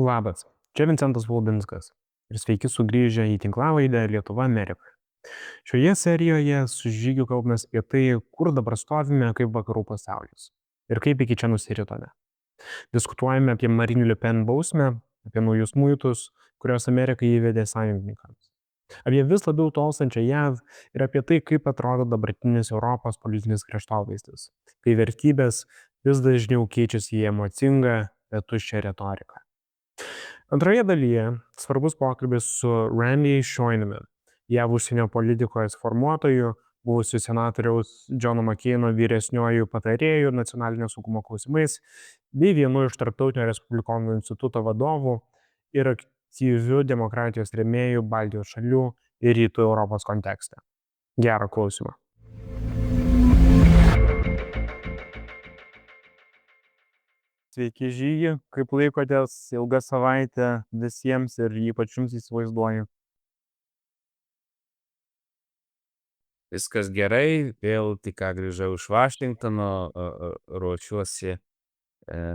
Labas, čia Vincentas Palubinskas ir sveiki sugrįžę į tinklalaidę Lietuva Amerika. Šioje serijoje su Žygiu kalbamės apie tai, kur dabar stovime kaip vakarų pasaulis ir kaip iki čia nusiritome. Diskutuojame apie Marine Le Pen bausmę, apie naujus muitus, kurios Amerika įvedė sąjungininkams, apie vis labiau tolstančią JAV ir apie tai, kaip atrodo dabartinis Europos politinis kraštovaizdis, kai vertybės vis dažniau keičiasi į emocingą, bet tuščią retoriką. Antroje dalyje svarbus pokalbis su Randy Scheunemann, JAV užsienio politikos formuotoju, buvusiu senatoriaus Johno McCaino vyresniuoju patarėju nacionalinio saugumo klausimais, bei vienu iš Tarptautinio Respublikonų instituto vadovų ir aktyviu demokratijos rėmėjų Baltijos šalių ir Rytų Europos kontekste. Gerą klausimą. Sveiki Žygi, kaip laikotės, ilga savaitė visiems ir ypač jums įsivaizduoju. Viskas gerai, vėl tik ką grįžau iš Vašingtono, ruošiuosi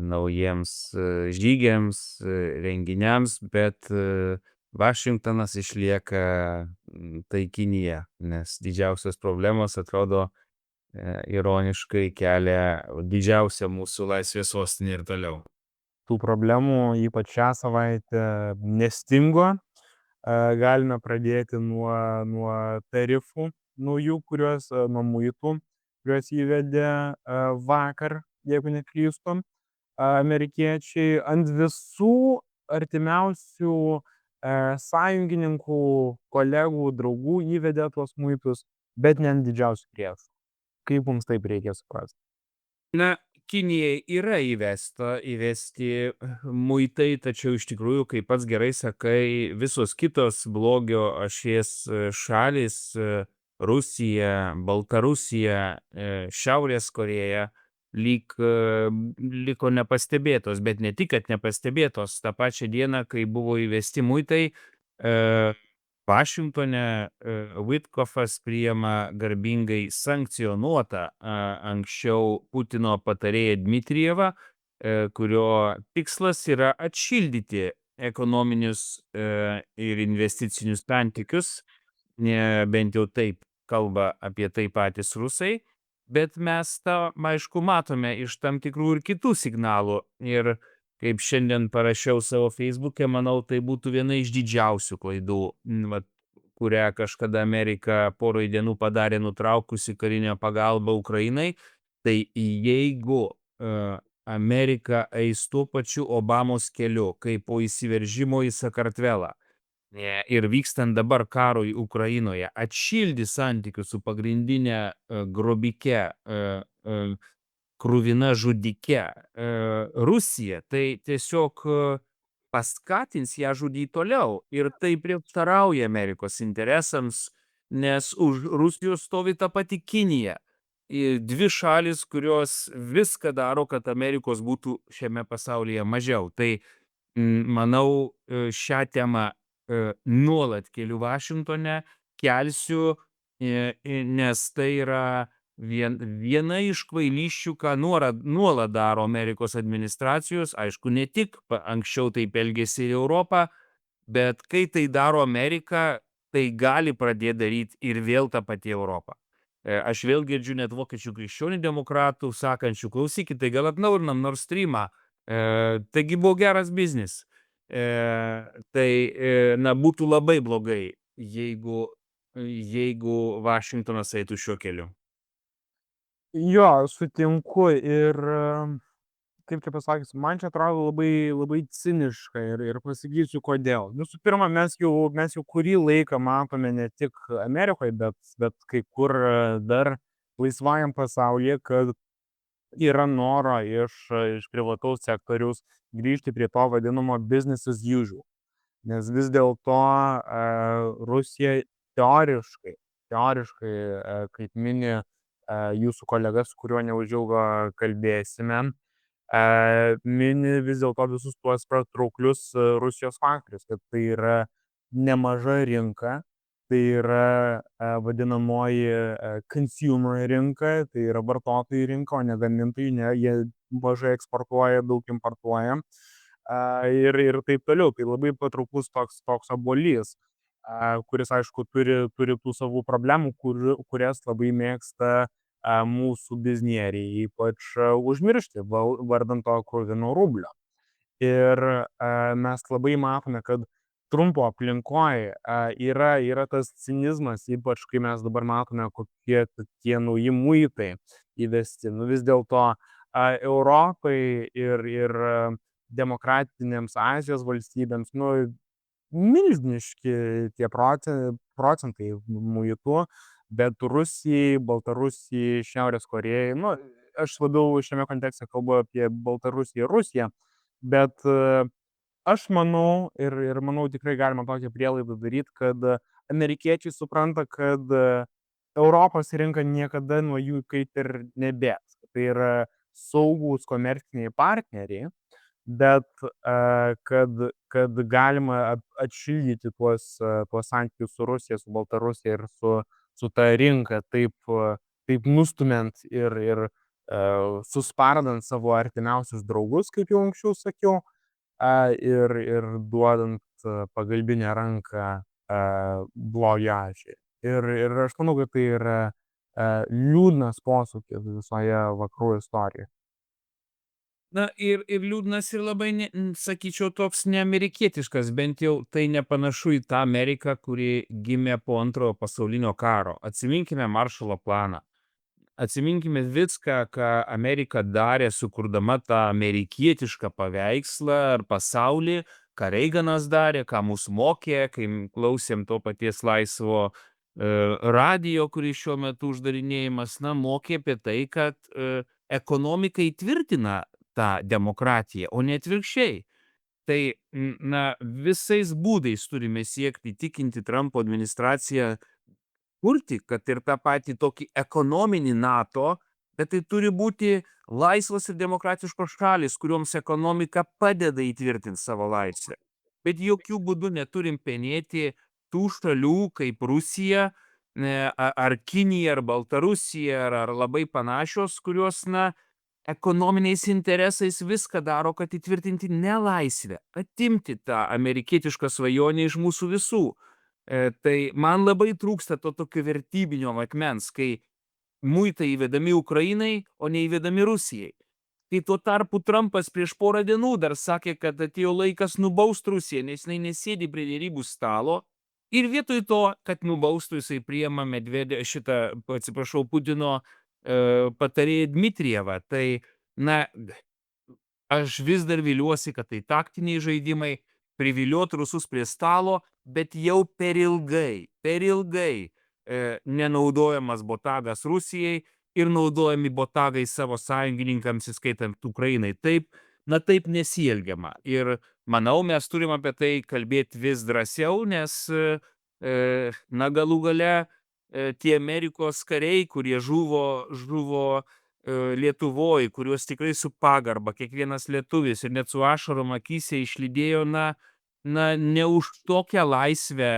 naujiems žygiams, renginiams, bet Vašingtonas išlieka taikinyje, nes didžiausios problemos atrodo ironiškai kelia didžiausia mūsų laisvės sostinė ir toliau. Tų problemų ypač šią savaitę nestingo. Galime pradėti nuo tarifų naujų, nuo muitų, kuriuos įvedė vakar, jeigu neklystu, amerikiečiai ant visų artimiausių sąjungininkų, kolegų, draugų įvedė tuos muitus, bet ne ant didžiausių priešų. Kaip mums taip reikia suprasti? Na, Kinijai yra įvesti muitai, tačiau iš tikrųjų, kaip pats gerai sakai, visos kitos blogio ašies šalis, Rusija, Baltarusija, Šiaurės Korėja, liko nepastebėtos, bet ne tik, kad nepastebėtos. Ta pačia diena, kai buvo įvesti muitai, Vašingtone Vitkofas priima garbingai sankcionuotą anksčiau Putino patarėją Dmitrijevą, kurio tikslas yra atšildyti ekonominius ir investicinius santykius, bent jau taip kalba apie tai patys rusai, bet mes tą, aišku, matome iš tam tikrų ir kitų signalų. Ir kaip šiandien parašiau savo Facebook'e, manau, tai būtų viena iš didžiausių klaidų, kurią kažkada Amerika porai dienų padarė nutraukusi karinę pagalbą Ukrainai. Tai jeigu Amerika eis tuo pačiu Obamos keliu, kaip po įsiveržimo į Sakartvelą ir vykstant dabar karui Ukrainoje, atšildys santykius su pagrindinė grobike, kruvina žudike Rusija, tai tiesiog paskatins ją žudyti toliau. Ir tai prieštarauja Amerikos interesams, nes už Rusijos stovi ta pati Kinija. Dvi šalis, kurios viską daro, kad Amerikos būtų šiame pasaulyje mažiau. Tai, manau, šią temą nuolat keliu Vašingtone, kelsiu, nes tai yra viena iš kvailysčių, ką nuolat daro Amerikos administracijos, aišku, ne tik anksčiau taip elgėsi ir Europą, bet kai tai daro Amerika, tai gali pradėti daryti ir vėl tą patį Europą. Aš vėl girdžiu net vokiečių krikščionių demokratų sakančių, klausykit, tai gal atnaurinam Nord Streamą, taigi buvo geras biznis. Tai, būtų labai blogai, jeigu Vašingtonas eitų šiuo keliu. Jo, sutinku ir, kaip čia pasakysiu, man čia atrodo labai ciniška ir pasakysiu kodėl. Visų pirma, mes jau kurį laiką matome ne tik Amerikoje, bet kai kur dar laisvajam pasaulyje, kad yra noro iš privataus sektoriaus grįžti prie to vadinamo business as usual. Nes vis dėlto Rusija teoriškai, kaip mini jūsų kolegas, su kuriuo neužilgo kalbėsime, mini vis dėlto visus tuos patrauklius Rusijos faktorius, kad tai yra nemaža rinka, tai yra vadinamoji consumer rinka, tai yra vartotojų rinka, o ne gamintojų, jie mažai eksportuoja, daug importuoja. ir taip toliau. Tai labai patrauklus toks obuolys, kuris, aišku, turi tų savų problemų, kurias labai mėgsta mūsų biznieriai, ypač užmiršti vardant to kruvino rublio. Ir mes labai matome, kad Trumpo aplinkoje yra tas cinizmas, ypač kai mes dabar matome, kokie tie nauji muitai įvesti. Nu, vis dėlto Europai ir demokratinėms Azijos valstybėms, nu, milžiniški tie procentai muitų, bet Rusijai, Baltarusijai, Šiaurės Korėjai, nu, aš labiau šiame kontekste kalbu apie Baltarusiją ir Rusiją, bet aš manau ir manau tikrai galima tokią prielaidą daryti, kad amerikiečiai supranta, kad Europos rinka niekada nuo jų kaip ir nebėgs. Tai yra saugūs komerciniai partneriai, bet kad galima atšildyti tuos santykius su Rusija, su Baltarusija ir su ta rinka taip nustumiant ir suspardant savo artimiausius draugus, kaip jau anksčiau sakiau, ir duodant pagalbinę ranką blogio ašiai. Ir aš manau, kad tai yra liūdnas posūkis visoje vakarų istorijoje. Na ir liūdnas ir labai, sakyčiau, toks neamerikietiškas, bent jau tai nepanašu į tą Ameriką, kuri gimė po Antrojo pasaulinio karo. Atsiminkime Maršalo planą. Atsiminkime viską, ką Amerika darė, sukurdama tą amerikietišką paveikslą ar pasaulį, ką Reiganas darė, ką mus mokė, kai klausėm to paties laisvo radijo, kuris šiuo metu uždarinėjimas, mokė apie tai, kad ekonomika įtvirtina tą demokratiją, o ne atvirkščiai. Tai, visais būdais turime siekti įtikinti Trumpo administraciją kurti, kad ir tą patį tokį ekonominį NATO, bet tai turi būti laisvos ir demokratiškos šalis, kurioms ekonomika padeda įtvirtinti savo laisvę. Bet jokių būdų neturim penėti tų šalių kaip Rusija, ar Kinija, ar Baltarusija, ar labai panašios, kurios, ekonominiais interesais viską daro, kad įtvirtinti nelaisvę, atimti tą amerikietišką svajonę iš mūsų visų. Tai man labai trūksta to tokio vertybinio matmens, kai muitai įvedami Ukrainai, o neįvedami Rusijai. Kai tuo tarpu Trumpas prieš porą dienų dar sakė, kad atėjo laikas nubaust Rusiją, nes jinai nesėdi prie derybų stalo, ir vietoj to, kad nubaustų, jisai priima Putino patarėją Dmitrijevą. Tai, aš vis dar viliuosi, kad tai taktiniai žaidimai, priviliot rusus prie stalo, bet jau per ilgai nenaudojamas botagas Rusijai ir naudojami botagai savo sąjungininkams, įskaitant Ukrainai. Taip nesielgiama. Ir manau, mes turim apie tai kalbėti vis drąsiau, nes, galų gale tie Amerikos kariai, kurie žuvo Lietuvoj, kuriuos tikrai su pagarba kiekvienas lietuvis ir net su ašarom akyse išlydėjo, ne už tokią laisvę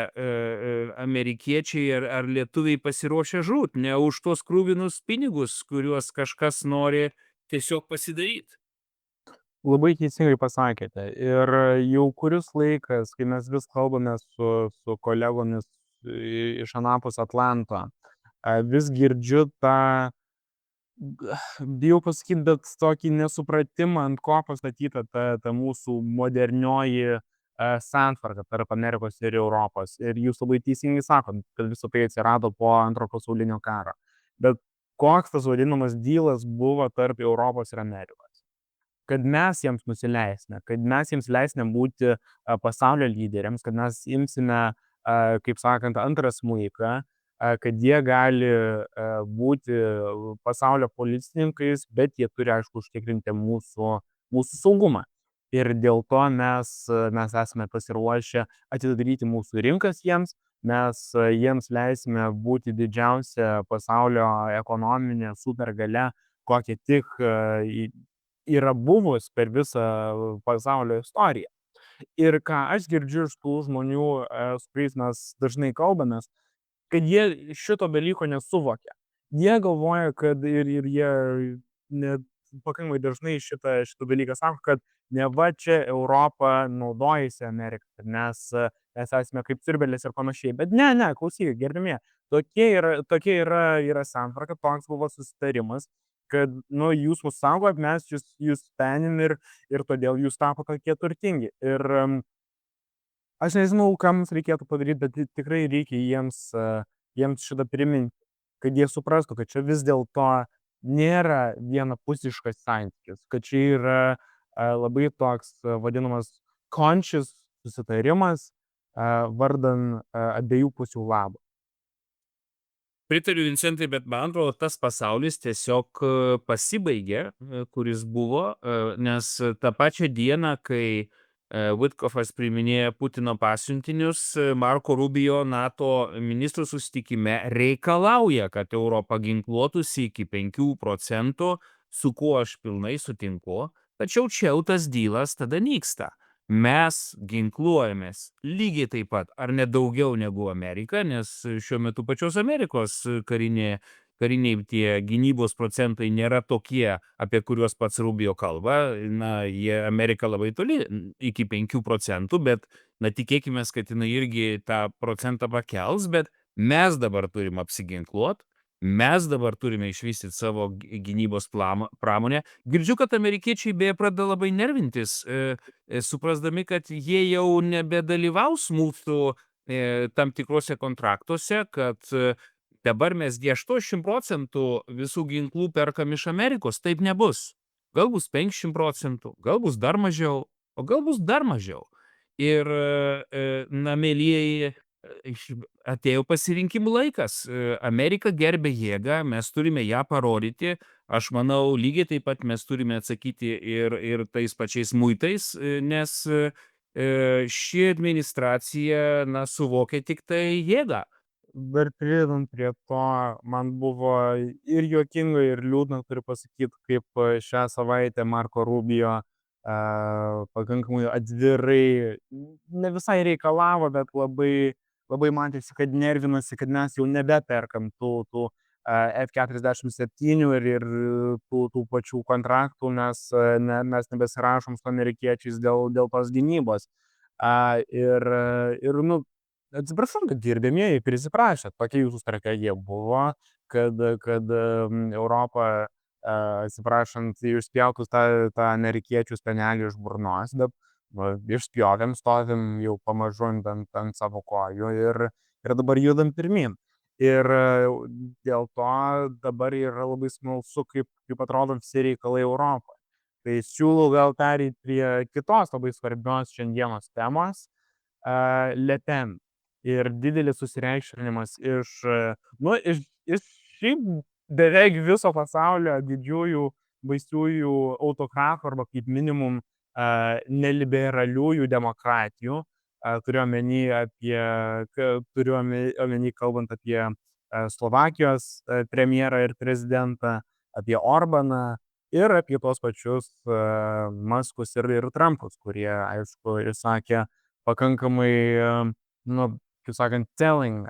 amerikiečiai ar lietuviai pasiruošę žūt, ne už tuos krūvinus pinigus, kuriuos kažkas nori tiesiog pasidaryti. Labai teisingai pasakėte. Ir jau kuris laikas, kai mes vis kalbame su kolegomis iš anapus Atlanto, vis girdžiu tą, bijau pasakyti, bet tokį nesupratimą, ant ko pastatyta ta mūsų modernioji santvarka tarp Amerikos ir Europos. Ir jūs labai teisingai sakot, kad visą tai atsirado po Antrojo pasaulinio karo. Bet koks tas vadinamas dylas buvo tarp Europos ir Amerikos? Kad mes jiems nusileisime, kad mes jiems leisime būti pasaulio lyderiams, kad mes imsime, kaip sakant, antrą smuiką, kad jie gali būti pasaulio policininkais, bet jie turi, aišku, užtikrinti mūsų saugumą. Ir dėl to mes esame pasiruošę atidaryti mūsų rinkas jiems, mes jiems leisime būti didžiausia pasaulio ekonominė supergalia, kokia tik yra buvus per visą pasaulio istoriją. Ir ką aš girdžiu iš tų žmonių, su kuriais mes dažnai kalbamės, kad jie šito dalyko nesuvokia. Jie galvoja, kad ir jie net pakankamai dažnai šitą dalyką sako, kad neva čia Europa naudojasi Ameriką, kad mes esame kaip siurbėlės ir panašiai. Bet ne, klausykit, gerbimie, tokia yra santvarka, toks buvo susitarimas, kad, nu, jūs mus saugot, mes jūs penim ir todėl jūs tapo tokie turtingi. Ir aš nežinau, ką mums reikėtų padaryti, bet tikrai reikia jiems šitą priminti, kad jie suprastų, kad čia vis dėlto nėra vienapusiškas santykis, kad čia yra labai toks vadinamas conscious susitarimas vardan abiejų pusių labo. Pritariu Vincentai, bet man atrodo, tas pasaulis tiesiog pasibaigė, kuris buvo, nes tą pačią dieną, kai Vitkofas priiminėja Putino pasiuntinius, Marko Rubio NATO ministrų susitikime reikalauja, kad Europa ginkluotųsi iki 5%, su kuo aš pilnai sutinku, tačiau čia jau tas dylas tada nyksta. Mes ginkluojamės lygiai taip pat, ar ne daugiau negu Amerika, nes šiuo metu pačios Amerikos kariniai tie gynybos procentai nėra tokie, apie kuriuos pats Rubio kalba. Na, Amerika labai toli iki 5%, bet tikėkime, kad jinai irgi tą procentą pakels, bet mes dabar turim apsiginkluot. Mes dabar turime išvystyti savo gynybos pramonę. Girdžiu, kad amerikiečiai beje pradeda labai nervintis, suprasdami, kad jie jau nebedalyvaus mūsų tam tikrose kontraktuose, kad dabar mes 80% visų ginklų perkam iš Amerikos. Taip nebus. Gal bus 50%, gal bus dar mažiau, o gal bus dar mažiau. Ir, na, mielieji, atėjo pasirinkimų laikas. Amerika gerbia jėgą, mes turime ją parodyti. Aš manau, lygiai taip pat mes turime atsakyti ir tais pačiais muitais, nes ši administracija, na, suvokia tik tai jėgą. Dar pridedant prie to, man buvo ir juokinga, ir liūdna, turiu pasakyti, kaip šią savaitę Marko Rubio pakankamai atvirai, ne visai reikalavo, bet labai matėsi, kad nervinasi, kad mes jau nebeperkam tų F-47 ir tų pačių kontraktų, nes mes nebesirašom su amerikiečiais dėl tos gynybos. Ir, nu, atsiprašau, kad dirbėmieji prisiprašė. Tokia jūsų strategija buvo, kad Europa, atsiprašant, išspjautus tą amerikiečių spenelį iš burnos, bet išspjovėm, stovim jau pamažu ant savo kojų ir dabar judam pirmin. Ir dėl to dabar yra labai smalsu, kaip atrodo visi reikalai Europoje. Tai siūlau gal pereiti prie kitos labai svarbios šiandienos temos, Le Pen. Ir didelis susireikšminimas iš šiaip beveik viso pasaulio didžiųjų baisiųjų autokratų arba kaip minimum neliberaliųjų demokratijų, turiu omeny kalbant apie Slovakijos premjerą ir prezidentą, apie Orbaną ir apie tos pačius Muskus ir Trumpus, kurie, aišku, išsakė pakankamai, kaip sakant, telling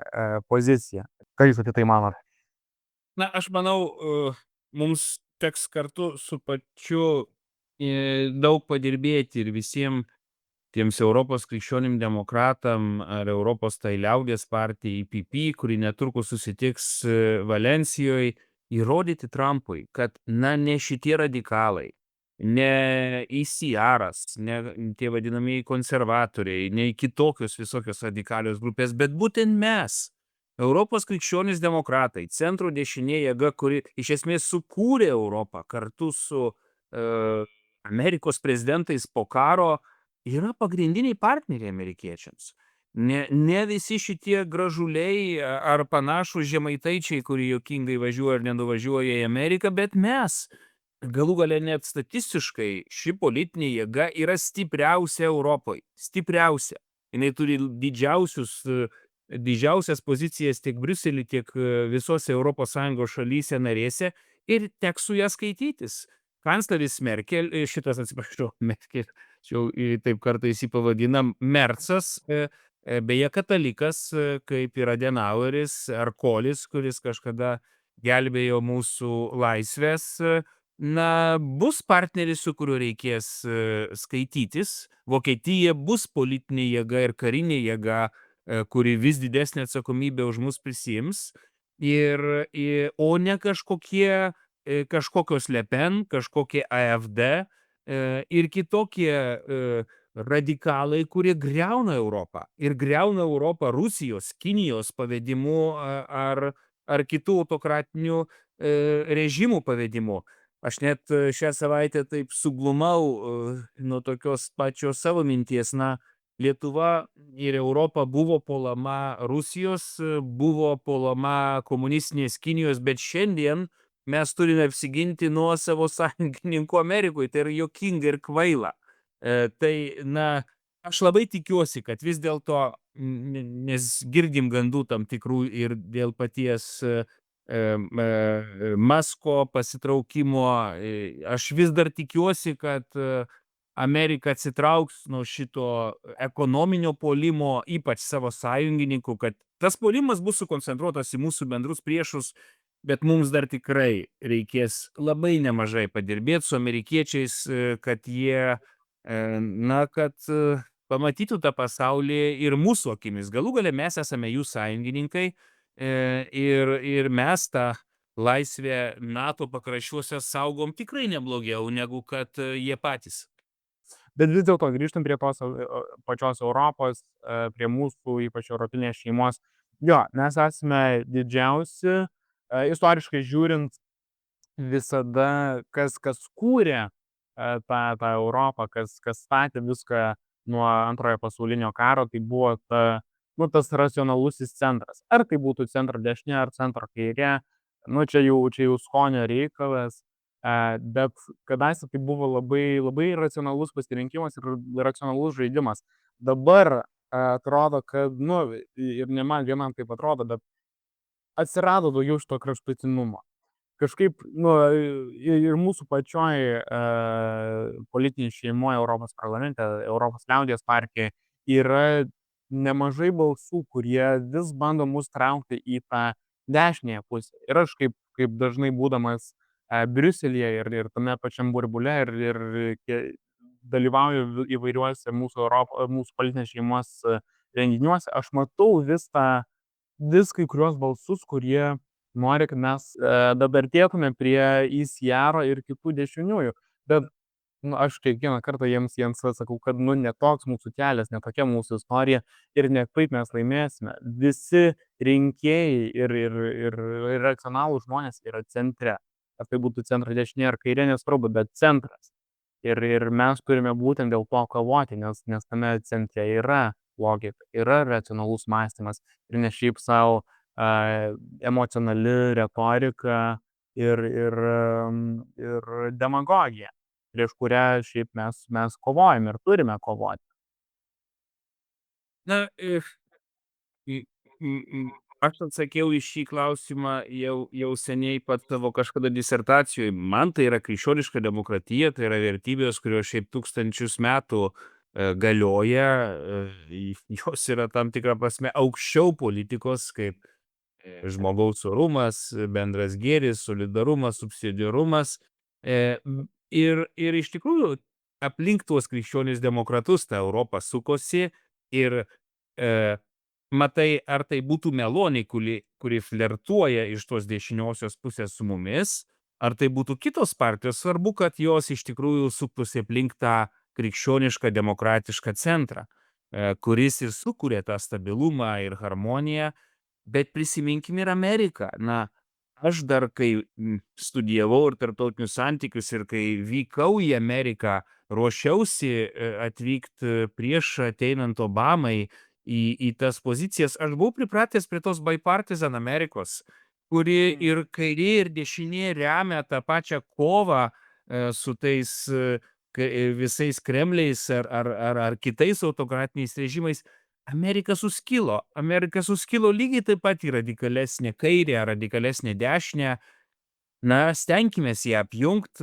poziciją. Ką jūs apie tai manot? Na, aš manau, mums teks kartu su pačiu daug padirbėti ir visiems tiems Europos krikščionim demokratam ar Europos tai liaudies partijai IPP, kuri netrukus susitiks Valencijoje, įrodyti Trumpui, kad, na, ne šitie radikalai, ne ICR-as, ne tie vadinamieji konservatoriai, ne kitokios visokios radikalios grupės, bet būtent mes, Europos krikščionys demokratai, centro dešinė jėga, kuri iš esmės sukūrė Europą kartu su Amerikos prezidentais po karo, yra pagrindiniai partneriai amerikiečiams. Ne visi šitie gražuliai ar panašūs žemaitaičiai, kurie juokingai važiuoja ar nenuvažiuoja į Ameriką, bet mes, galų gale net statistiškai, ši politinė jėga yra stipriausia Europoje. Stipriausia. Jinai turi didžiausias pozicijas tiek Briusely, tiek visose ES šalyse narėse ir teks su ją skaitytis. Kancleris Merkel, Merkel, jau taip kartais jį pavadinam, Mercas, beje katalikas, kaip ir Adenaueris ar Kolis, kuris kažkada gelbėjo mūsų laisvės, bus partneris, su kuriuo reikės skaitytis. Vokietija bus politinė jėga ir karinė jėga, kuri vis didesnę atsakomybę už mus prisiims. O ne kažkokios Le Pen, kažkokie AfD ir kitokie radikalai, kurie griauna Europą. Ir griauna Europą Rusijos, Kinijos pavedimu ar kitų autokratinių režimų pavedimu. Aš net šią savaitę taip suglumau nuo tokios pačios savo minties. Lietuva ir Europa buvo puolama Rusijos, buvo puolama komunistinės Kinijos, bet šiandien mes turime apsiginti nuo savo sąjungininkų Amerikoje. Tai yra juokinga ir kvaila. Aš labai tikiuosi, kad vis dėlto, nes girdim gandų tam tikrų ir dėl paties Masko pasitraukimo, aš vis dar tikiuosi, kad Amerika atsitrauks nuo šito ekonominio puolimo, ypač savo sąjungininkų, kad tas puolimas bus sukoncentruotas į mūsų bendrus priešus, bet mums dar tikrai reikės labai nemažai padirbėti su amerikiečiais, kad jie, pamatytų tą pasaulį ir mūsų akimis. Galų gale mes esame jų sąjungininkai ir mes tą laisvę NATO pakraščiuose saugom tikrai neblogiau negu kad jie patys. Bet vis dėlto grįžtant prie tos pačios Europos, prie mūsų, ypač europinės šeimos, mes esame didžiausi, istoriškai žiūrint, visada, kas kūrė tą Europą, kas statė viską nuo Antrojo pasaulinio karo, tai buvo tas racionalusis centras. Ar tai būtų centro dešinė, ar centro kairė, čia jau skonio reikalas. Bet kadaise tai buvo labai, labai racionalus pasirinkimas ir racionalus žaidimas. Dabar atrodo, kad, ir ne man vienam taip atrodo, bet atsirado daugiau šito kraštutinumo. Kažkaip, ir mūsų pačioj politinėje šeimoje Europos parlamente, Europos liaudies partijoje yra nemažai balsų, kurie vis bando mus traukti į tą dešinėje pusę. Ir aš kaip dažnai būdamas Briuselyje ir tame pačiam burbule ir dalyvauju įvairiuose mūsų politinės šeimos renginiuose, aš matau vis kai kurios balsus, kurie nori, kad mes dabartėtume prie ICR ir kitų dešiniųjų. Bet aš kiekvieną kartą jiems sakau, kad ne toks mūsų kelias, ne tokia mūsų istorija ir ne taip mes laimėsime. Visi rinkėjai ir racionalūs žmonės yra centre. Ar tai būtų centro dešinė ar kairė, nesvarbu, bet centras. Ir mes turime būtent dėl to kovoti, nes tame centre yra logika, yra racionalus mąstymas ir ne šiaip savo emocionali retorika ir demagogija, prieš kurią šiaip mes kovojame ir turime kovoti. Aš atsakiau į šį klausimą jau seniai pat savo kažkada disertacijoje. Man tai yra krikščioniška demokratija, tai yra vertybės, kurios šiaip tūkstančius metų galioja, jos yra tam tikrą prasme aukščiau politikos, kaip žmogaus orumas, bendras gėris, solidarumas, subsidiarumas. Ir iš tikrųjų aplink tuos krikščionis demokratus ta Europa sukosi ir matai, ar tai būtų Meloni, kuri flirtuoja iš tos dešiniosios pusės su mumis, ar tai būtų kitos partijos, svarbu, kad jos iš tikrųjų suktųsi aplink tą krikščionišką demokratišką centrą, kuris ir sukūrė tą stabilumą ir harmoniją, bet prisiminkim ir Ameriką. Aš dar, kai studijavau ir tarptautinius santykius ir kai vykau į Ameriką, ruošiausi atvykti prieš ateinant Obamai į tas pozicijas, aš buvau pripratęs prie tos bipartisan Amerikos, kuri ir kairė, ir dešinė remia tą pačią kovą su tais visais Kremliais ar kitais autokratiniais režimais. Amerika suskilo lygiai taip pat į radikalesnę kairę ar radikalesnę dešinę. Stenkimės ją apjungt.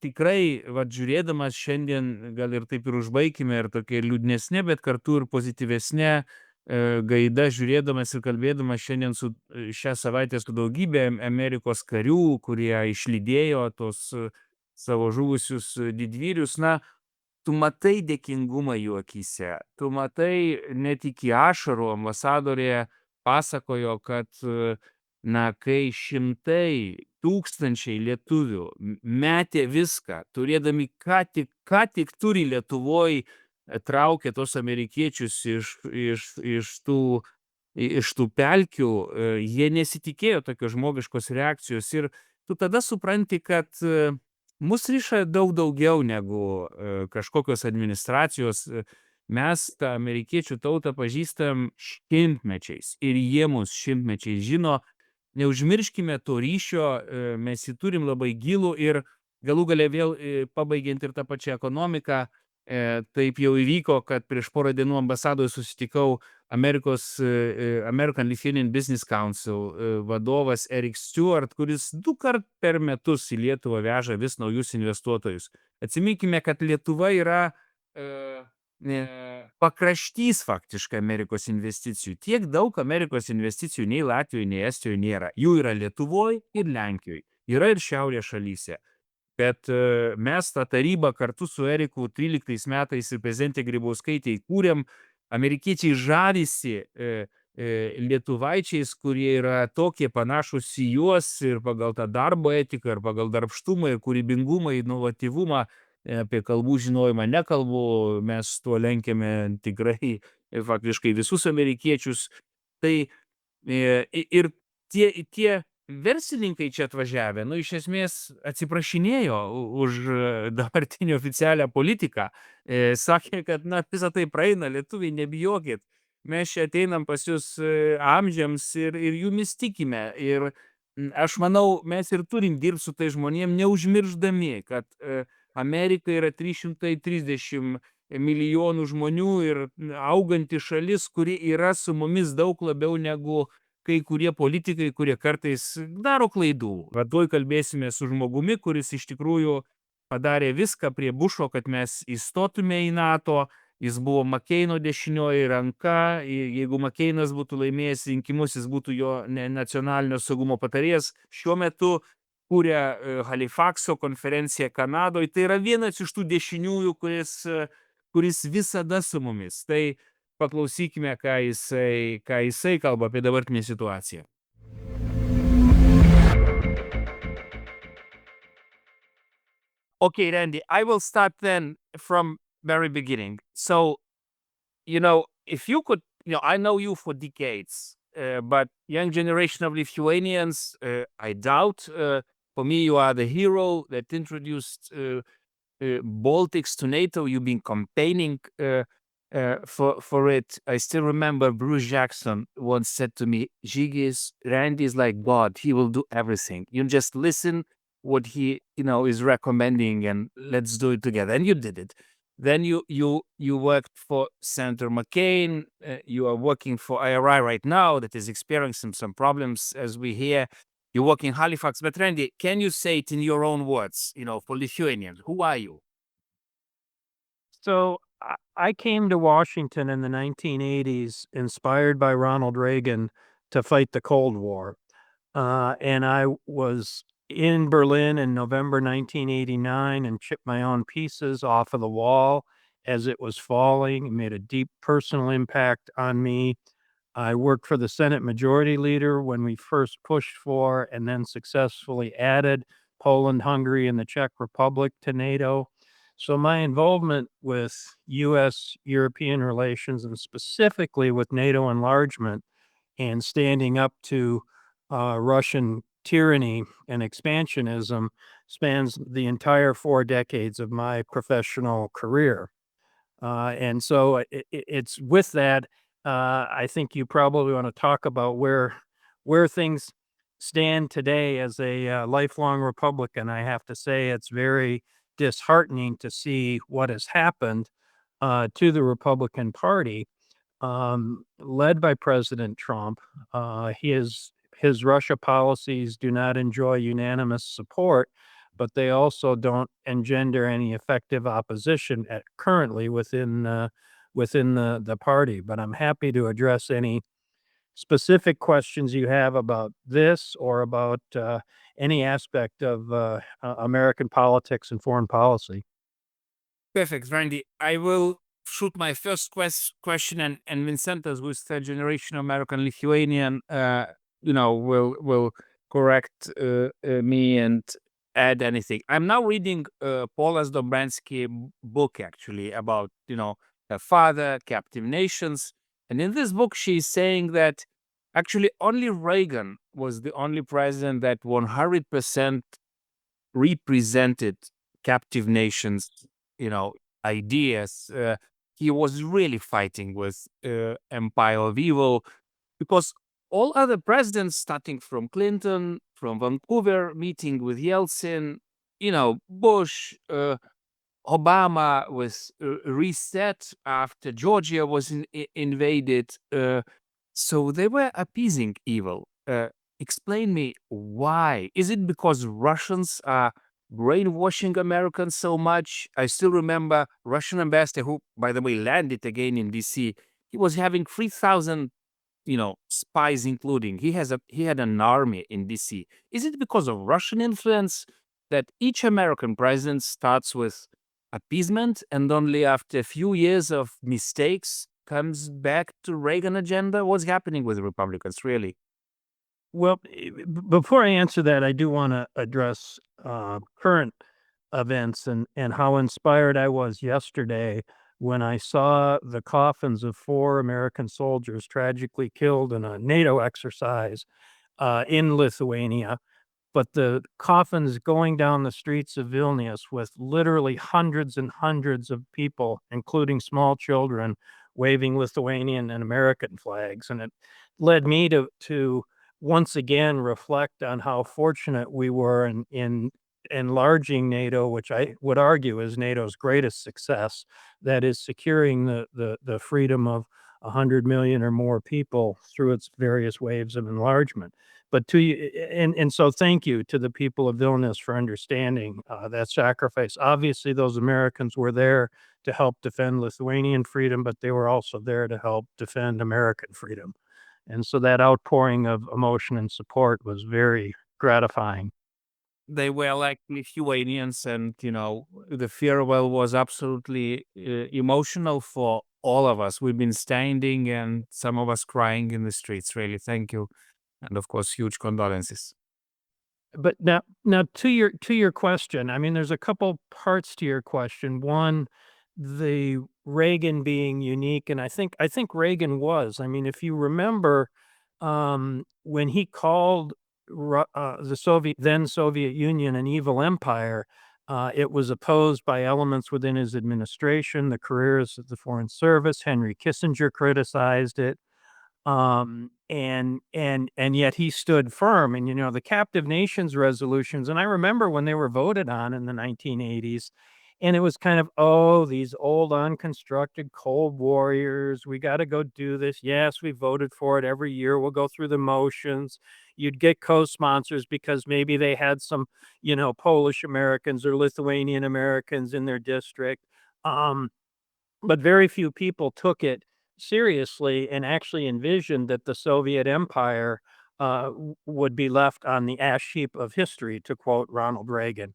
Tikrai, žiūrėdamas šiandien, gal ir taip ir užbaikime ir tokia liūdnesnė, bet kartu ir pozityvesnė gaida žiūrėdamas ir kalbėdamas šiandien šią savaitę su daugybė Amerikos karių, kurie išlydėjo tos savo žuvusius didvyrius, na, tu matai dėkingumą jų akyse, tu matai net iki ašarų. Ambasadorė pasakojo, kad, na, kai šimtai, tūkstančiai lietuvių metė viską, turėdami ką tik turi Lietuvoj, traukė tos amerikiečius iš tų pelkių, jie nesitikėjo tokios žmogiškos reakcijos ir tu tada supranti, kad mus riša daug daugiau negu kažkokios administracijos. Mes tą amerikiečių tautą pažįstam šimtmečiais ir jie mus šimtmečiais žino. Neužmirškime to ryšio, mes jį turim labai gilų ir galų gale vėl pabaigiant ir tą pačią ekonomiką, taip jau įvyko, kad prieš porą dienų ambasadoje susitikau American Lithuanian Business Council vadovas Eric Stewart, kuris 2 kart per metus į Lietuvą veža vis naujus investuotojus. Atsiminkime, kad Lietuva yra pakraštys faktiškai Amerikos investicijų. Tiek daug Amerikos investicijų nei Latvijoje, nei Estijoje nėra. Jų yra Lietuvoje ir Lenkijoje. Yra ir šiaurės šalyse. Bet mes tą tarybą kartu su Eriku 13 metais ir prezidentė Grybauskaitė įkūrėm. Amerikiečiai žavisi lietuvaičiais, kurie yra tokie panašūs į juos ir pagal tą darbo etiką, ir pagal darbštumą, ir kūrybingumą, inovatyvumą. Apie kalbų žinojimą nekalbu, mes tuo lenkiame tikrai faktiškai visus amerikiečius. Tai ir tie verslininkai čia atvažiavę, nu, iš esmės atsiprašinėjo už dabartinį oficialią politiką. Sakė, kad, na, visą tai praeina, lietuviai, nebijokit. Mes čia ateinam pas jūs amžiams ir jumis tikime. Ir aš manau, mes ir turim dirbti su tai žmonėm, neužmirždami, kad Amerika yra 330 milijonų žmonių ir auganti šalis, kuri yra su mumis daug labiau negu kai kurie politikai, kurie kartais daro klaidų. Tuoj kalbėsime su žmogumi, kuris iš tikrųjų padarė viską prie Bušo, kad mes įstotume į NATO. Jis buvo McCaino dešinioji ranka. Jeigu McCainas būtų laimėjęs rinkimus, jis būtų jo nacionalinio saugumo patarėjas. Šiuo metu kūrė Halifaxo konferenciją Kanadoje. Tai yra vienas iš tų dešiniųjų, kuris visada su mumis. Tai paklausykime, ką jisai kalba apie dabartinę situaciją. Okay, Randy, I will start then from very beginning. So, if you could, I know you for decades, but young generation of Lithuanians, I doubt. For me, you are the hero that introduced Baltics to NATO. You've been campaigning for it. I still remember Bruce Jackson once said to me, Randy is like God. He will do everything. You just listen what he, is recommending, and let's do it together. And you did it. Then you worked for Senator McCain. You are working for IRI right now that is experiencing some problems as we hear. You work in Halifax. But Randy, can you say it in your own words, for Lithuanians? Who are you? So I came to Washington in the 1980s, inspired by Ronald Reagan, to fight the Cold War. And I was in Berlin in November 1989 and chipped my own pieces off of the wall as it was falling. It made a deep personal impact on me. I worked for the Senate Majority Leader when we first pushed for and then successfully added Poland, Hungary, and the Czech Republic to NATO. So my involvement with U.S.-European relations, and specifically with NATO enlargement and standing up to Russian tyranny and expansionism, spans the entire 4 decades of my professional career. And so it's with that, I think you probably want to talk about where things stand today as a lifelong Republican. I have to say it's very disheartening to see what has happened to the Republican Party, led by President Trump. His Russia policies do not enjoy unanimous support, but they also don't engender any effective opposition currently within within the party. But I'm happy to address any specific questions you have about this or about any aspect of American politics and foreign policy. Perfect, Randy. I will shoot my first question, and Vincentas, who is third generation American Lithuanian, will correct me and add anything. I'm now reading Paula's Dombransky book, actually, about her father, captive nations, and in this book she's saying that actually only Reagan was the only president that 100% represented captive nations, ideas. He was really fighting with empire of evil, because all other presidents, starting from Clinton, from Vancouver, meeting with Yeltsin, Bush, Obama was reset after Georgia was invaded. So they were appeasing evil. Explain me why. Is it because Russians are brainwashing Americans so much? I still remember Russian ambassador, who, by the way, landed again in DC. He was having 3,000, spies, including he had an army in DC. Is it because of Russian influence that each American president starts with appeasement and only after a few years of mistakes comes back to Reagan agenda? What's happening with the Republicans, really? Well, before I answer that, I do want to address current events and how inspired I was yesterday when I saw the coffins of 4 American soldiers tragically killed in a NATO exercise in Lithuania. But the coffins going down the streets of Vilnius with literally hundreds and hundreds of people, including small children, waving Lithuanian and American flags. And it led me to once again reflect on how fortunate we were in enlarging NATO, which I would argue is NATO's greatest success, that is securing the freedom of 100 million or more people through its various waves of enlargement. But to you, and so thank you to the people of Vilnius for understanding that sacrifice. Obviously, those Americans were there to help defend Lithuanian freedom, but they were also there to help defend American freedom. And so that outpouring of emotion and support was very gratifying. They were like Lithuanians, and the farewell was absolutely emotional for all of us. We've been standing and some of us crying in the streets. Really, thank you, and of course, huge condolences. But now to your question, I mean, there's a couple parts to your question. One, the Reagan being unique, and I think Reagan was. I mean, if you remember, when he called the then Soviet Union an evil empire, it was opposed by elements within his administration, the careers of the Foreign Service. Henry Kissinger criticized it. And yet he stood firm. And the captive nations resolutions, and I remember when they were voted on in the 1980s, and it was kind of, these old unconstructed cold warriors, we got to go do this. Yes, we voted for it every year, we'll go through the motions. You'd get co-sponsors because maybe they had some Polish Americans or Lithuanian Americans in their district, but very few people took it seriously and actually envisioned that the Soviet Empire would be left on the ash heap of history, to quote Ronald Reagan.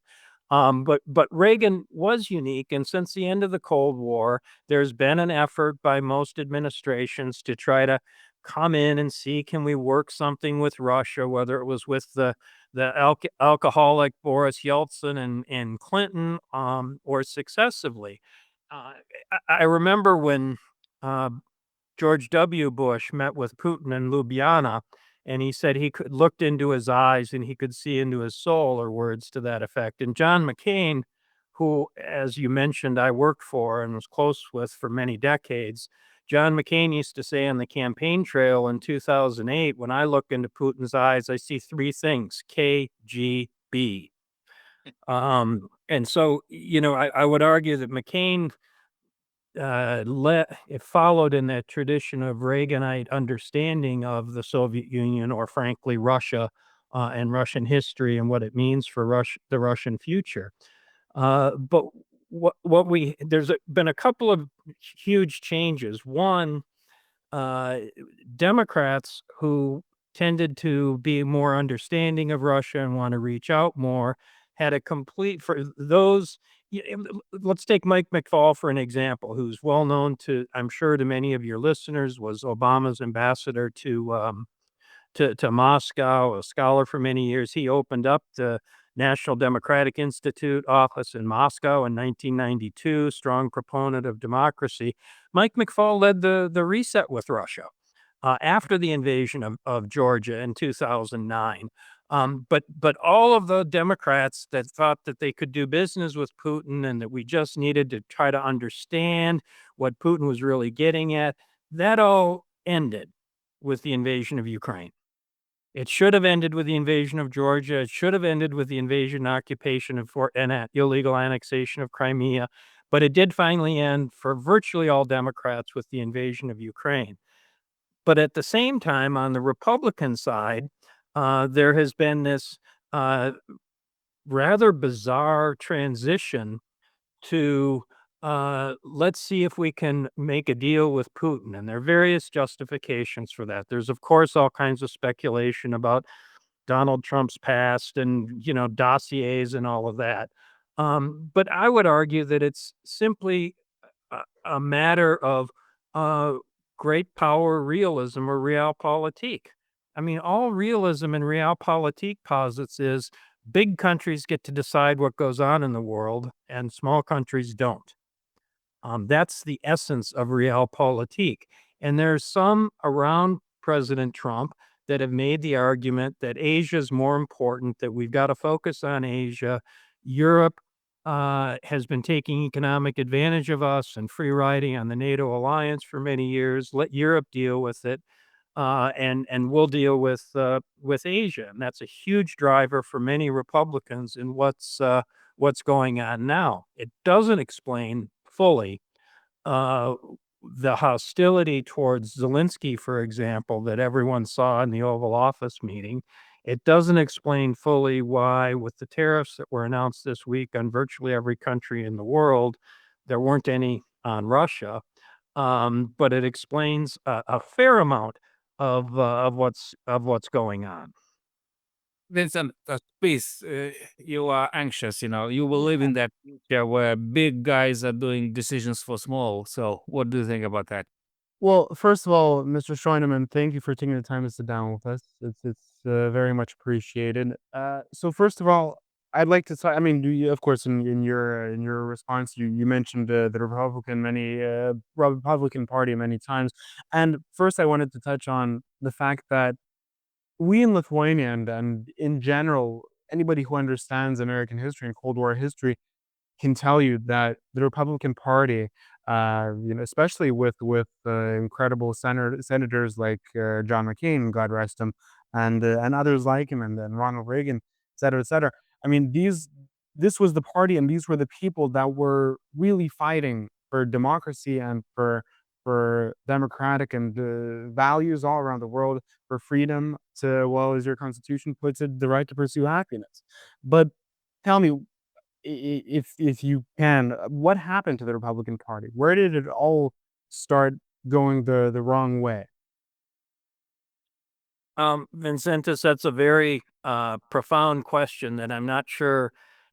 But Reagan was unique, and since the end of the Cold War, there's been an effort by most administrations to try to come in and see, can we work something with Russia, whether it was with the alcoholic Boris Yeltsin and Clinton, or successively. I remember when George W. Bush met with Putin in Ljubljana, and he said he looked into his eyes and he could see into his soul, or words to that effect. And John McCain, who, as you mentioned, I worked for and was close with for many decades, John McCain used to say on the campaign trail in 2008, when I look into Putin's eyes, I see 3 things: KGB. And so, I would argue that McCain it followed in that tradition of Reaganite understanding of the Soviet Union, or frankly Russia, and Russian history and what it means for the Russian future. But been a couple of huge changes. One, Democrats who tended to be more understanding of Russia and want to reach out more had a complete for those. Let's take Mike McFaul for an example, who's well known to, I'm sure, to many of your listeners, was Obama's ambassador to Moscow, a scholar for many years. He opened up the National Democratic Institute office in Moscow in 1992, strong proponent of democracy. Mike McFaul led the reset with Russia after the invasion of Georgia in 2009. But all of the Democrats that thought that they could do business with Putin and that we just needed to try to understand what Putin was really getting at, that all ended with the invasion of Ukraine. It should have ended with the invasion of Georgia. It should have ended with the invasion, occupation, and illegal annexation of Crimea. But it did finally end for virtually all Democrats with the invasion of Ukraine. But at the same time, on the Republican side, there has been this rather bizarre transition to let's see if we can make a deal with Putin. And there are various justifications for that. There's, of course, all kinds of speculation about Donald Trump's past and, dossiers and all of that. But I would argue that it's simply a matter of great power realism or realpolitik. I mean, all realism and realpolitik posits is big countries get to decide what goes on in the world and small countries don't. That's the essence of realpolitik. And there's some around President Trump that have made the argument that Asia is more important, that we've got to focus on Asia. Europe has been taking economic advantage of us and free riding on the NATO alliance for many years. Let Europe deal with it, and we'll deal with Asia. And that's a huge driver for many Republicans in what's going on now. It doesn't explain fully the hostility towards Zelensky, for example, that everyone saw in the Oval Office meeting. It doesn't explain fully why, with the tariffs that were announced this week on virtually every country in the world, there weren't any on Russia. But it explains a fair amount of what's going on. Vincent, please, you are anxious, you will live in that future where big guys are doing decisions for small. So what do you think about that? Well, first of all, Mr. Scheunemann, thank you for taking the time to sit down with us. It's very much appreciated. So first of all, I'd like to talk. I mean, of course, in your response, you mentioned the Republican Party many times, and first I wanted to touch on the fact that we in Lithuania and in general, anybody who understands American history and Cold War history can tell you that the Republican Party, especially with incredible senators like John McCain, God rest him, and others like him, and then Ronald Reagan, et cetera, et cetera. I mean, this was the party, and these were the people that were really fighting for democracy and for democratic and values all around the world, for freedom to, well, as your constitution puts it, the right to pursue happiness. But tell me, if you can, what happened to the Republican Party? Where did it all start going the wrong way? Vincentus, that's a very profound question that I'm not sure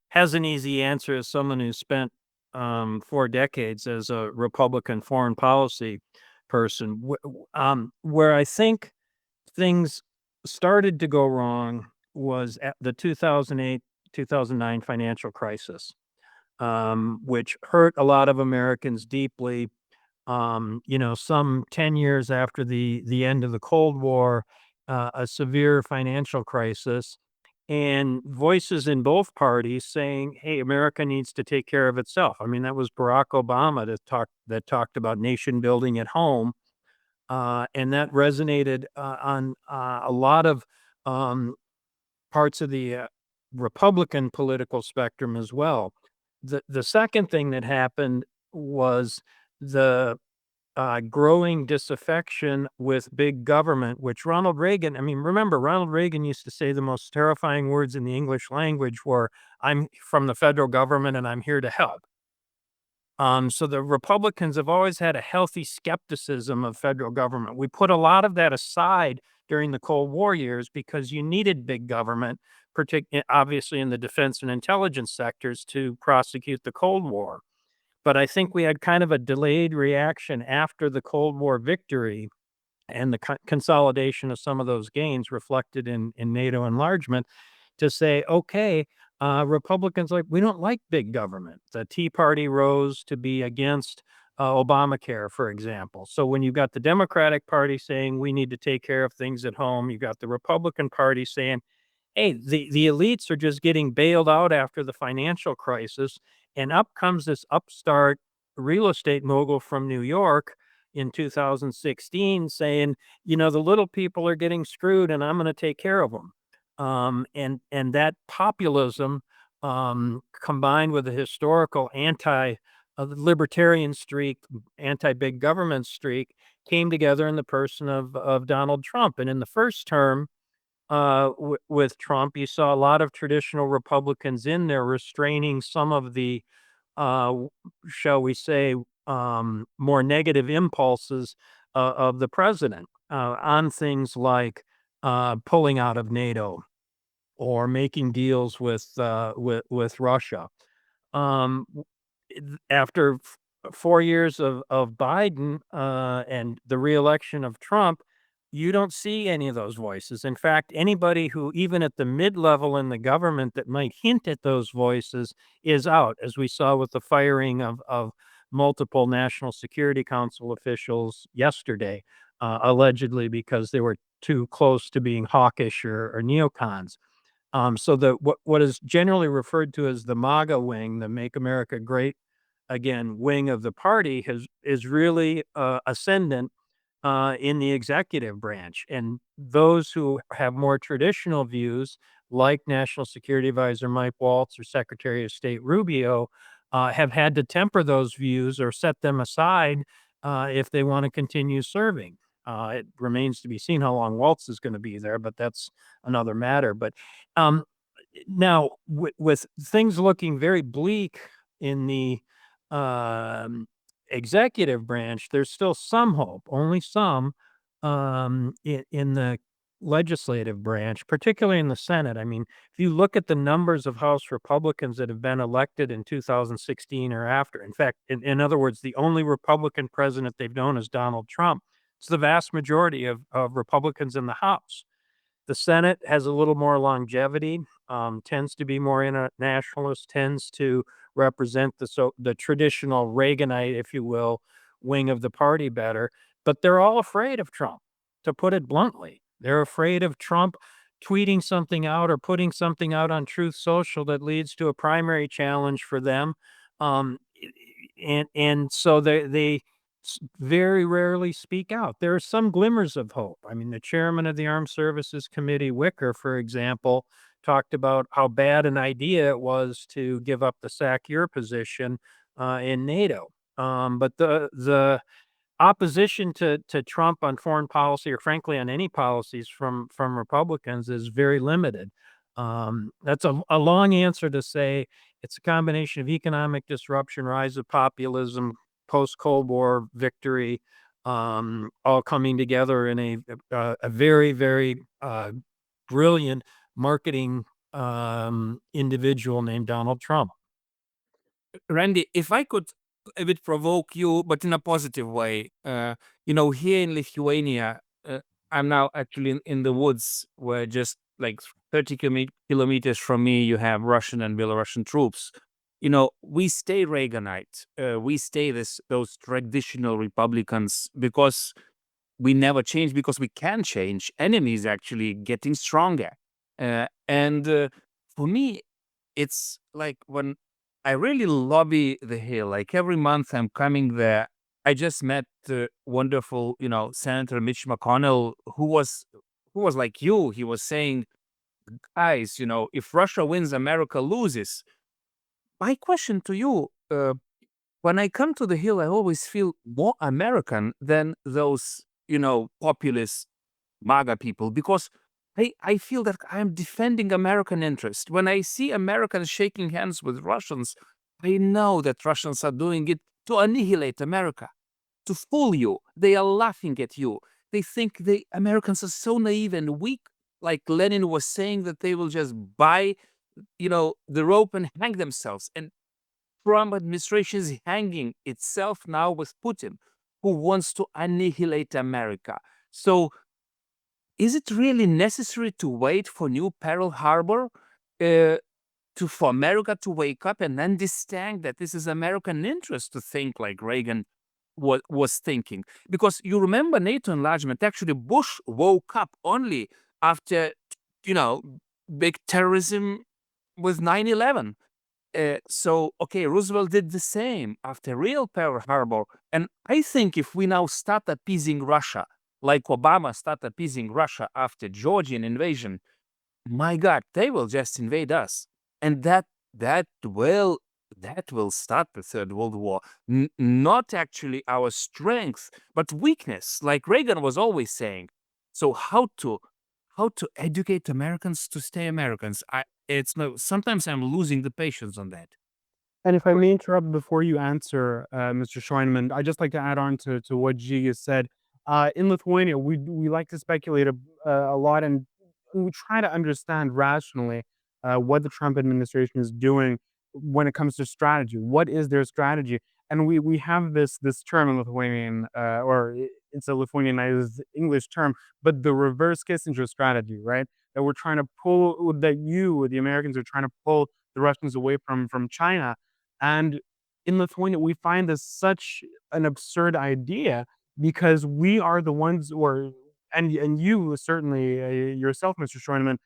has an easy answer as someone who spent 4 decades as a Republican foreign policy person. Where I think things started to go wrong was at the 2008-2009 financial crisis, which hurt a lot of Americans deeply. Some 10 years after the end of the Cold War, a severe financial crisis, and voices in both parties saying, "Hey, America needs to take care of itself." I mean, that was Barack Obama that talked about nation building at home, and that resonated on a lot of parts of the Republican political spectrum as well. The second thing that happened was the growing disaffection with big government, which Ronald Reagan, I mean, remember, Ronald Reagan used to say the most terrifying words in the English language were, "I'm from the federal government and I'm here to help." So the Republicans have always had a healthy skepticism of federal government. We put a lot of that aside during the Cold War years because you needed big government, obviously in the defense and intelligence sectors, to prosecute the Cold War. But I think we had kind of a delayed reaction after the Cold War victory and the consolidation of some of those gains reflected in NATO enlargement to say, okay, Republicans we don't like big government. The Tea Party rose to be against Obamacare, for example. So when you've got the Democratic Party saying we need to take care of things at home, you've got the Republican Party saying, hey, the elites are just getting bailed out after the financial crisis, and up comes this upstart real estate mogul from New York in 2016 saying, the little people are getting screwed and I'm going to take care of them. And that populism, combined with a historical anti-libertarian streak, anti-big government streak, came together in the person of Donald Trump. And in the first term, with Trump, you saw a lot of traditional Republicans in there restraining some of the, shall we say, more negative impulses of the president on things like pulling out of NATO or making deals with Russia. After 4 years of Biden and the reelection of Trump, you don't see any of those voices. In fact, anybody who, even at the mid-level in the government, that might hint at those voices is out, as we saw with the firing of multiple National Security Council officials yesterday, allegedly because they were too close to being hawkish or neocons. So what is generally referred to as the MAGA wing, the Make America Great Again wing of the party, is really ascendant in the executive branch. And those who have more traditional views, like National Security Advisor Mike Waltz or Secretary of State Rubio, have had to temper those views or set them aside if they want to continue serving. It remains to be seen how long Waltz is going to be there, but that's another matter. But now, with things looking very bleak in the executive branch, there's still some hope, only some, in the legislative branch, particularly in the Senate. I mean, if you look at the numbers of House Republicans that have been elected in 2016 or after, in fact, in other words, the only Republican president they've known is Donald Trump. It's the vast majority of Republicans in the House. The Senate has a little more longevity, tends to be more internationalist, tends to represent the traditional Reaganite, if you will, wing of the party better. But they're all afraid of Trump, to put it bluntly. They're afraid of Trump tweeting something out or putting something out on Truth Social that leads to a primary challenge for them. And so they very rarely speak out. There are some glimmers of hope. I mean, the chairman of the Armed Services Committee, Wicker, for example, talked about how bad an idea it was to give up the SACEUR position in NATO. But the opposition to Trump on foreign policy, or frankly on any policies from Republicans, is very limited. That's a long answer to say it's a combination of economic disruption, rise of populism, post-Cold War victory, all coming together in a very, very brilliant marketing individual named Donald Trump. Randy, if I could a bit provoke you, but in a positive way, here in Lithuania, I'm now actually in the woods where just like 30 kilometers from me, you have Russian and Belarusian troops. We stay Reaganite. We stay those traditional Republicans because we never change, because we can change. Enemy is actually getting stronger. And for me, it's like when I really lobby the Hill, like every month I'm coming there. I just met the wonderful, Senator Mitch McConnell, who was like you. He was saying, guys, if Russia wins, America loses. My question to you, when I come to the Hill, I always feel more American than those, populist MAGA people, because I feel that I'm defending American interest. When I see Americans shaking hands with Russians, I know that Russians are doing it to annihilate America, to fool you. They are laughing at you. They think the Americans are so naive and weak. Like Lenin was saying that they will just buy, the rope and hang themselves. And Trump administration is hanging itself now with Putin, who wants to annihilate America. So is it really necessary to wait for new Pearl Harbor for America to wake up and understand that this is American interest to think like Reagan was thinking? Because you remember NATO enlargement, actually Bush woke up only after, big terrorism with 9/11. Okay, Roosevelt did the same after real Pearl Harbor. And I think if we now start appeasing Russia, like Obama started appeasing Russia after Georgian invasion, my God, they will just invade us. And that will start the Third World War. Not actually our strength, but weakness, like Reagan was always saying. So how to educate Americans to stay Americans? Sometimes I'm losing the patience on that. And if I may interrupt before you answer, Mr. Scheunemann, I'd just like to add on to what Zhygas said. In Lithuania, we like to speculate a lot, and we try to understand rationally what the Trump administration is doing when it comes to strategy. What is their strategy? And we have this term in Lithuanian, it's a Lithuanianized English term, but the reverse Kissinger strategy, right? That we're trying to pull, the Americans are trying to pull the Russians away from China. And in Lithuania, we find this such an absurd idea because we are the ones and you certainly, yourself, Mr. Scheunemann,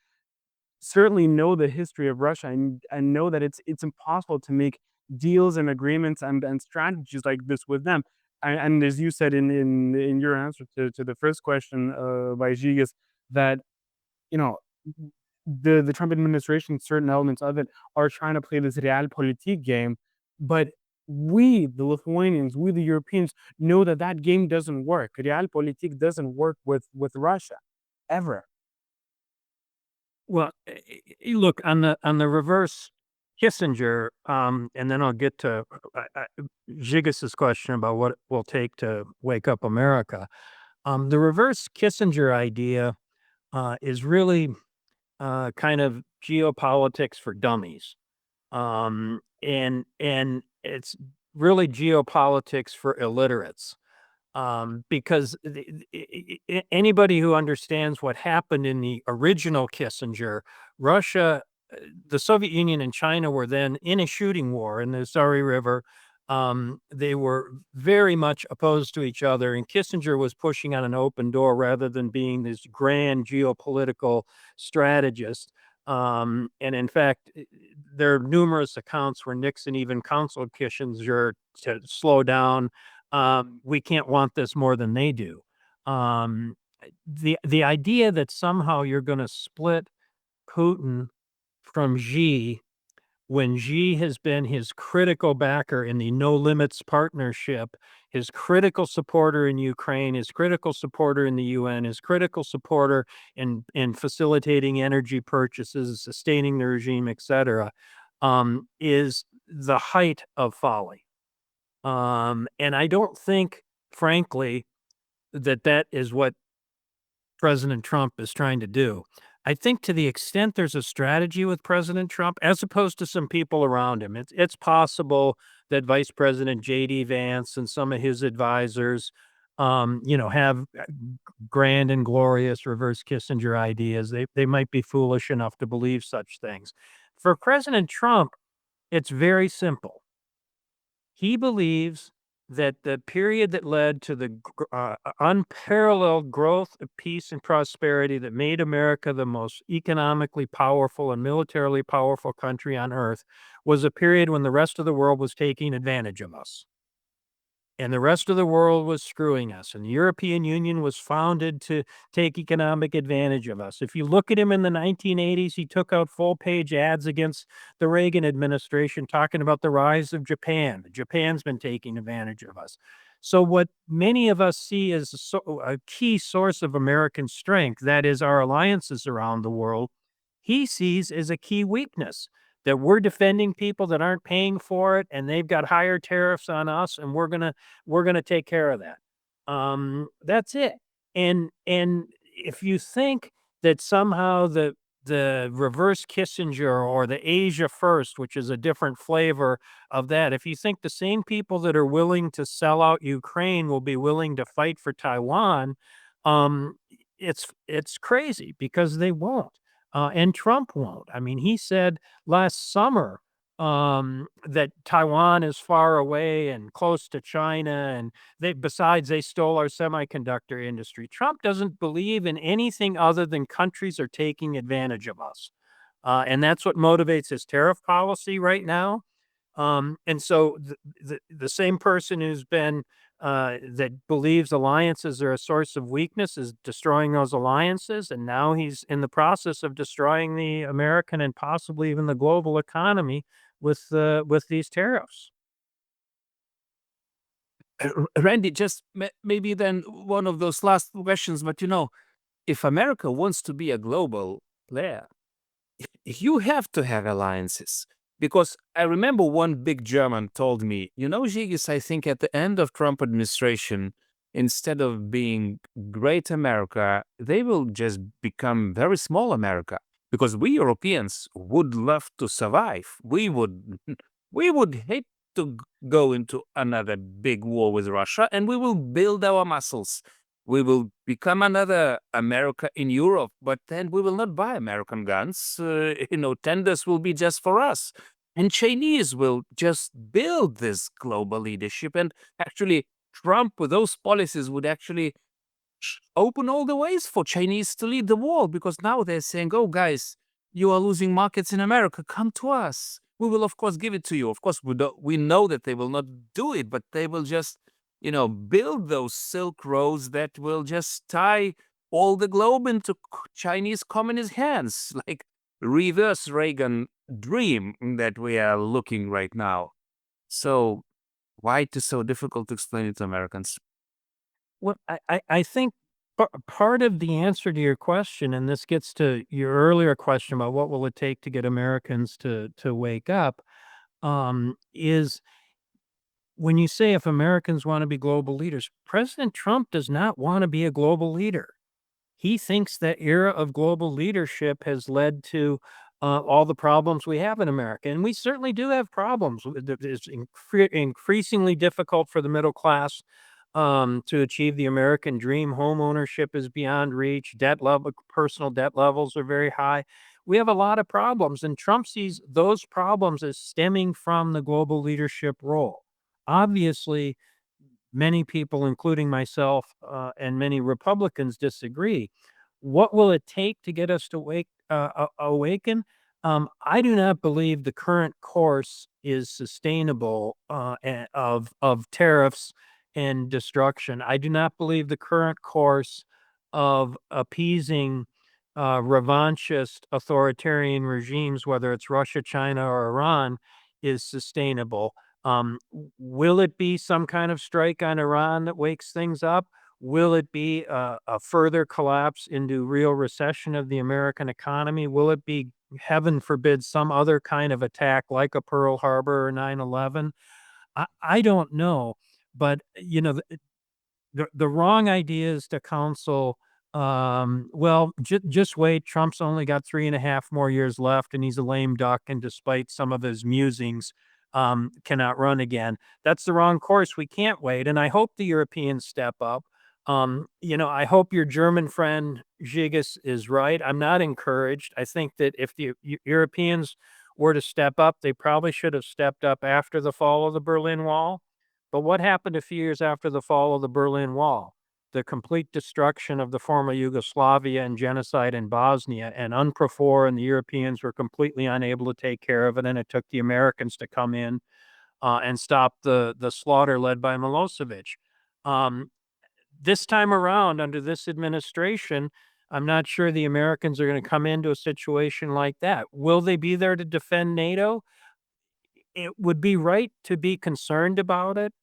certainly know the history of Russia and know that it's impossible to make deals and agreements and strategies like this with them. And as you said in your answer to the first question by Zhygas, that the Trump administration, certain elements of it, are trying to play this realpolitik game, but we, the Lithuanians, we, the Europeans, know that game doesn't work. Realpolitik doesn't work with Russia, ever. Well, look, on the reverse Kissinger, and then I'll get to Zhygas's question about what it will take to wake up America. The reverse Kissinger idea is really kind of geopolitics for dummies. And it's really geopolitics for illiterates. Because anybody who understands what happened in the original Kissinger, Russia, the Soviet Union and China were then in a shooting war in the Sari River. They were very much opposed to each other, and Kissinger was pushing on an open door rather than being this grand geopolitical strategist. And in fact, there are numerous accounts where Nixon even counseled Kissinger to slow down. We can't want this more than they do. The idea that somehow you're going to split Putin from Xi when Xi has been his critical backer in the No Limits Partnership, his critical supporter in Ukraine, his critical supporter in the UN, his critical supporter in facilitating energy purchases, sustaining the regime, etc., is the height of folly. And I don't think, frankly, that is what President Trump is trying to do. I think to the extent there's a strategy with President Trump, as opposed to some people around him, it's possible that Vice President J.D. Vance and some of his advisors, have grand and glorious reverse Kissinger ideas. They might be foolish enough to believe such things. For President Trump, it's very simple. He believes that the period that led to the unparalleled growth of peace and prosperity that made America the most economically powerful and militarily powerful country on earth was a period when the rest of the world was taking advantage of us. And the rest of the world was screwing us. And the European Union was founded to take economic advantage of us. If you look at him in the 1980s, he took out full-page ads against the Reagan administration talking about the rise of Japan. Japan's been taking advantage of us. So what many of us see as a key source of American strength, that is our alliances around the world, he sees as a key weakness. that we're defending people that aren't paying for it, and they've got higher tariffs on us, and we're gonna take care of that. That's it. And if you think that somehow the reverse Kissinger or the Asia First, which is a different flavor of that, if you think the same people that are willing to sell out Ukraine will be willing to fight for Taiwan, um, it's crazy because they won't, and Trump won't. I mean, he said last summer that Taiwan is far away and close to China, and they stole our semiconductor industry. Trump doesn't believe in anything other than countries are taking advantage of us, and that's what motivates his tariff policy right now. And so the same person who's been that believes alliances are a source of weakness is destroying those alliances, and now he's in the process of destroying the American and possibly even the global economy with these tariffs. Randy, just maybe then one of those last questions, but if America wants to be a global player, you have to have alliances. Because I remember one big German told me, Žygis, I think at the end of Trump administration, instead of being great America, they will just become very small America. Because we Europeans would love to survive. We would hate to go into another big war with Russia, and we will build our muscles. We will become another America in Europe, but then we will not buy American guns. Tenders will be just for us. And Chinese will just build this global leadership. And actually, Trump, with those policies, would actually open all the ways for Chinese to lead the world, because now they're saying, oh, guys, you are losing markets in America. Come to us. We will, of course, give it to you. Of course, we know that they will not do it, but they will just build those Silk Roads that will just tie all the globe into Chinese communist hands, like reverse Reagan dream that we are looking right now. So why it is so difficult to explain it to Americans? Well, I think part of the answer to your question, and this gets to your earlier question about what will it take to get Americans to wake up, is when you say if Americans want to be global leaders, President Trump does not want to be a global leader. He thinks that era of global leadership has led to all the problems we have in America. And we certainly do have problems. It's increasingly difficult for the middle class to achieve the American dream. Home ownership is beyond reach. Personal debt levels are very high. We have a lot of problems, and Trump sees those problems as stemming from the global leadership role. Obviously, many people, including myself and many Republicans, disagree. What will it take to get us to awaken? I do not believe the current course is sustainable of tariffs and destruction. I do not believe the current course of appeasing revanchist authoritarian regimes, whether it's Russia, China, or Iran, is sustainable. Will it be some kind of strike on Iran that wakes things up? Will it be a further collapse into real recession of the American economy? Will it be, heaven forbid, some other kind of attack like a Pearl Harbor or 9/11? I don't know, but the wrong idea is to counsel. Just wait. Trump's only got 3.5 more years left, and he's a lame duck. And despite some of his musings, cannot run again. That's the wrong course. We can't wait. And I hope the Europeans step up. I hope your German friend Žygis is right. I'm not encouraged. I think that if the Europeans were to step up, they probably should have stepped up after the fall of the Berlin Wall. But what happened a few years after the fall of the Berlin Wall? The complete destruction of the former Yugoslavia and genocide in Bosnia, and UNPROFOR and the Europeans were completely unable to take care of it, and it took the Americans to come in and stop the slaughter led by Milosevic. This time around, under this administration, I'm not sure the Americans are going to come into a situation like that. Will they be there to defend NATO? It would be right to be concerned about it,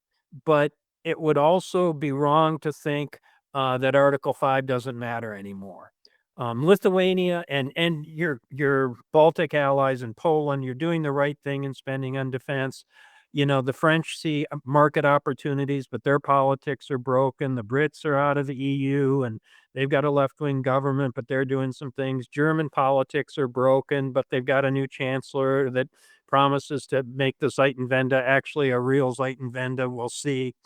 but it would also be wrong to think that Article 5 doesn't matter anymore. Lithuania and your Baltic allies in Poland, you're doing the right thing in spending on defense. You know, the French see market opportunities, but their politics are broken. The Brits are out of the EU and they've got a left-wing government, but they're doing some things. German politics are broken, but they've got a new chancellor that promises to make the Zeitenwende actually a real Zeitenwende. We'll see.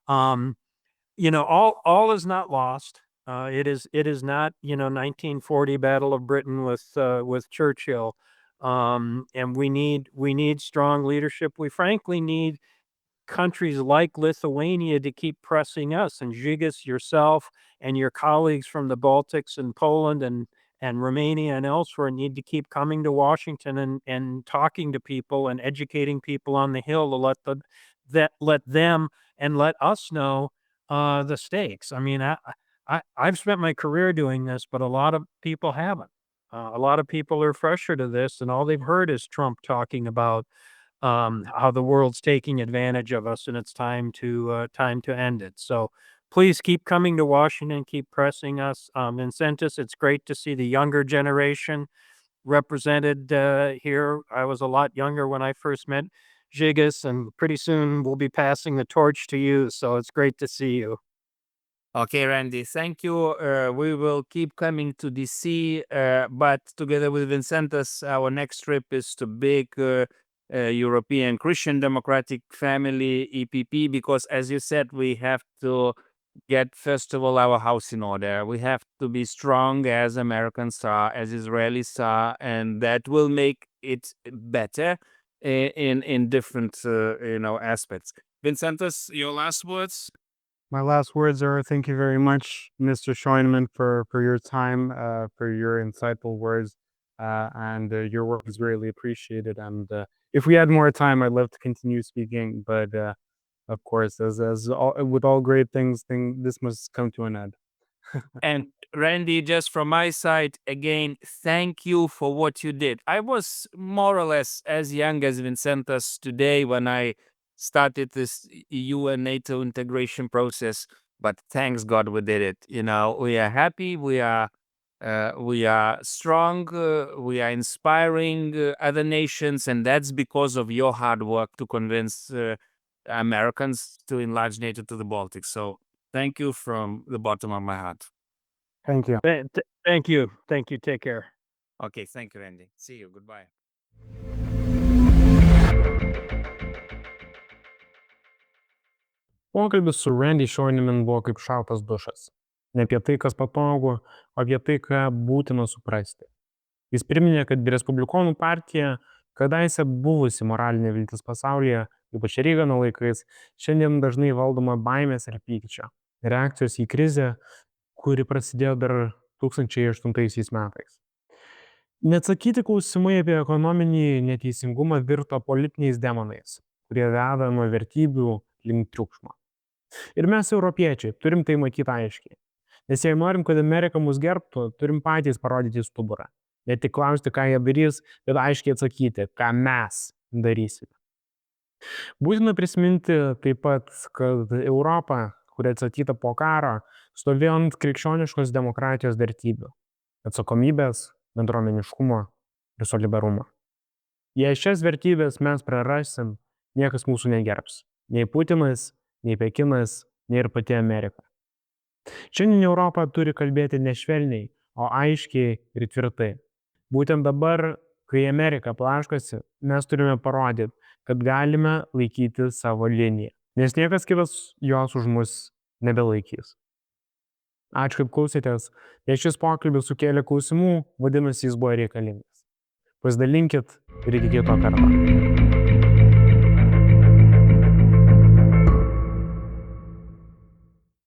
You know, all is not lost. It is not, you know, 1940 Battle of Britain with Churchill. And we need strong leadership. We frankly need countries like Lithuania to keep pressing us, and Žygis, yourself and your colleagues from the Baltics and Poland and Romania and elsewhere need to keep coming to Washington and talking to people and educating people on the Hill to let them and let us know the stakes. I mean, I've spent my career doing this, but a lot of people haven't. A lot of people are fresher to this, and all they've heard is Trump talking about how the world's taking advantage of us, and it's time to end it. So please keep coming to Washington, keep pressing us. Vincentas, it's great to see the younger generation represented here. I was a lot younger when I first met Žygis, and pretty soon we'll be passing the torch to you. So it's great to see you. Okay, Randy, thank you. We will keep coming to DC, but together with Vincentas, our next trip is to big European Christian Democratic family, EPP, because as you said, we have to get, first of all, our house in order. We have to be strong as Americans are, as Israelis are, and that will make it better in different aspects. Vincentas, your last words? My last words are thank you very much, Mr. Scheunemann, for your time, for your insightful words, and your work is really appreciated. And if we had more time, I'd love to continue speaking, but of course, with all great things, this must come to an end. And Randy, just from my side, again, thank you for what you did. I was more or less as young as Vincentas today when I started this EU and NATO integration process, but thanks God we did it. You know, we are happy, we are strong, we are inspiring other nations, and that's because of your hard work to convince Americans to enlarge NATO to the Baltic. So thank you from the bottom of my heart. Thank you. Thank you. Thank you. Take care. Okay, thank you, Randy. See you. Goodbye. Pokalbis su Randy Scheunemann buvo kaip šaltas dušas. Ne apie tai, kas patogu, o apie tai, ką būtina suprasti. Jis priminė, kad Respublikonų partija, kadaise buvusi moralinė viltis pasaulyje, ypač Reigano laikais, šiandien dažnai valdoma baimės ir pykčio, reakcijos į krizę, kuri prasidėjo dar 2008 metais. Neatsakyti klausimai apie ekonominį neteisingumą virto politiniais demonais, kurie veda nuo vertybių link triukšmo. Ir mes, europiečiai, turim tai matyti aiškiai. Nes jei norim, kad Amerika mus gerbtų, turim patys parodyti stuburą. Ne tik klausti, ką jie darys, bet aiškiai atsakyti, ką mes darysime. Būtina prisiminti taip pat, kad Europa, kuri atstatyta po karo, stovėjo ant krikščioniškos demokratijos vertybių – atsakomybės, bendruomeniškumo ir solidarumo. Jei šias vertybės mes prarasim, niekas mūsų negerbs. Nei Putinas, nei Pekinas, nei ir pati Amerika. Šiandien Europa turi kalbėti ne švelniai, o aiškiai ir tvirtai. Būtent dabar, kai Amerika plaškosi, mes turime parodyti, kad galime laikyti savo liniją, nes niekas kitas jos už mus nebelaikys. Ačiū, kaip klausėtės. Jei šis pokalbis sukėlė klausimų, vadinasi, jis buvo reikalingas. Pasidalinkit ir iki kito karto.